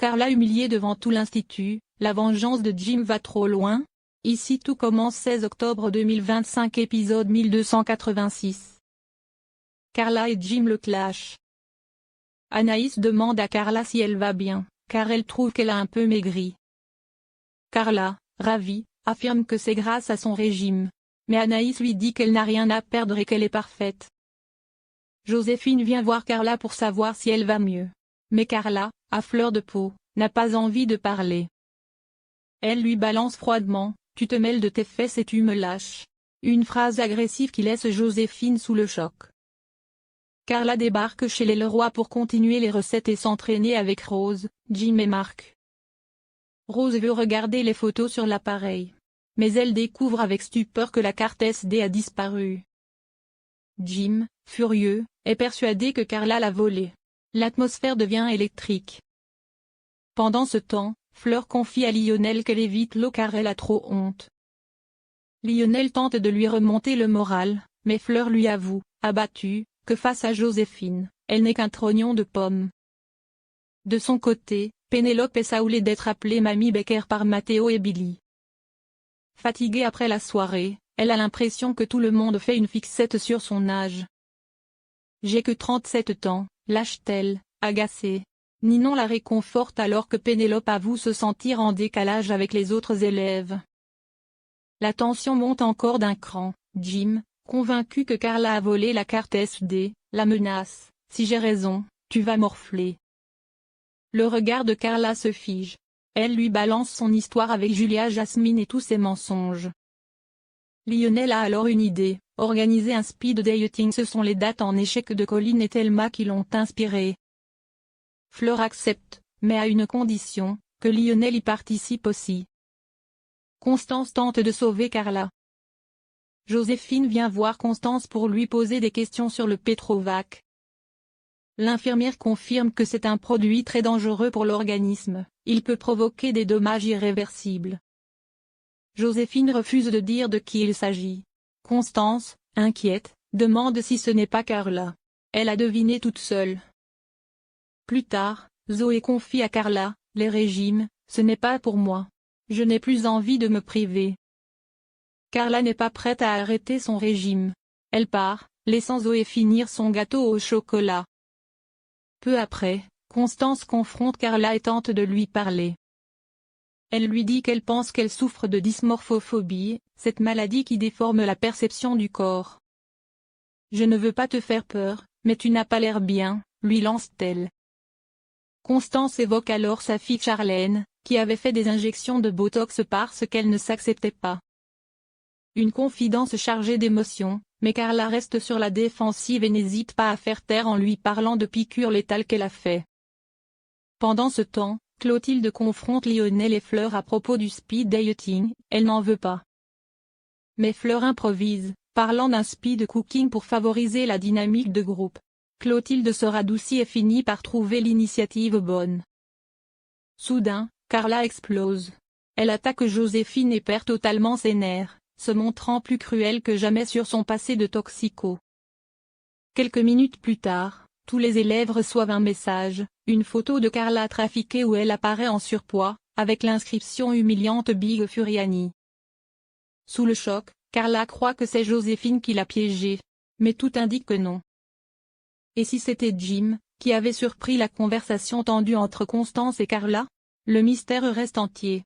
Carla humiliée devant tout l'institut, la vengeance de Jim va trop loin? Ici tout commence 16 octobre 2025 épisode 1286. Carla et Jim le clash. Anaïs demande à Carla si elle va bien, car elle trouve qu'elle a un peu maigri. Carla, ravie, affirme que c'est grâce à son régime. Mais Anaïs lui dit qu'elle n'a rien à perdre et qu'elle est parfaite. Joséphine vient voir Carla pour savoir si elle va mieux. Mais Carla, à fleur de peau, n'a pas envie de parler. Elle lui balance froidement: « Tu te mêles de tes fesses et tu me lâches ». Une phrase agressive qui laisse Joséphine sous le choc. Carla débarque chez les Leroy pour continuer les recettes et s'entraîner avec Rose, Jim et Marc. Rose veut regarder les photos sur l'appareil. Mais elle découvre avec stupeur que la carte SD a disparu. Jim, furieux, est persuadé que Carla l'a volée. L'atmosphère devient électrique. Pendant ce temps, Fleur confie à Lionel qu'elle évite l'eau car elle a trop honte. Lionel tente de lui remonter le moral, mais Fleur lui avoue, abattue, que face à Joséphine, elle n'est qu'un trognon de pomme. De son côté, Pénélope est saoulée d'être appelée Mamie Becker par Matteo et Billy. Fatiguée après la soirée, elle a l'impression que tout le monde fait une fixette sur son âge. « J'ai que 37 ans, lâche-t-elle, agacée. Ninon la réconforte alors que Pénélope avoue se sentir en décalage avec les autres élèves. La tension monte encore d'un cran. Jim, convaincu que Carla a volé la carte SD, la menace: « Si j'ai raison, tu vas morfler ». Le regard de Carla se fige. Elle lui balance son histoire avec Julia Jasmine et tous ses mensonges. Lionel a alors une idée: organiser un speed dating. Ce sont les dates en échec de Colline et Thelma qui l'ont inspiré. Fleur accepte, mais à une condition, que Lionel y participe aussi. Constance tente de sauver Carla. Joséphine vient voir Constance pour lui poser des questions sur le Petrovac. L'infirmière confirme que c'est un produit très dangereux pour l'organisme, il peut provoquer des dommages irréversibles. Joséphine refuse de dire de qui il s'agit. Constance, inquiète, demande si ce n'est pas Carla. Elle a deviné toute seule. Plus tard, Zoé confie à Carla: « Les régimes, ce n'est pas pour moi. Je n'ai plus envie de me priver ». Carla n'est pas prête à arrêter son régime. Elle part, laissant Zoé finir son gâteau au chocolat. Peu après, Constance confronte Carla et tente de lui parler. Elle lui dit qu'elle pense qu'elle souffre de dysmorphophobie, cette maladie qui déforme la perception du corps. « Je ne veux pas te faire peur, mais tu n'as pas l'air bien », lui lance-t-elle. Constance évoque alors sa fille Charlène, qui avait fait des injections de Botox parce qu'elle ne s'acceptait pas. Une confidence chargée d'émotions, mais Carla reste sur la défensive et n'hésite pas à faire taire en lui parlant de piqûres létales qu'elle a fait. Pendant ce temps, Clotilde confronte Lionel et Fleur à propos du speed dating, elle n'en veut pas. Mais Fleur improvise, parlant d'un speed cooking pour favoriser la dynamique de groupe. Clotilde se radoucit et finit par trouver l'initiative bonne. Soudain, Carla explose. Elle attaque Joséphine et perd totalement ses nerfs, se montrant plus cruelle que jamais sur son passé de toxico. Quelques minutes plus tard, tous les élèves reçoivent un message, une photo de Carla trafiquée où elle apparaît en surpoids, avec l'inscription humiliante Big Furiani. Sous le choc, Carla croit que c'est Joséphine qui l'a piégée. Mais tout indique que non. Et si c'était Jim, qui avait surpris la conversation tendue entre Constance et Carla? Le mystère reste entier.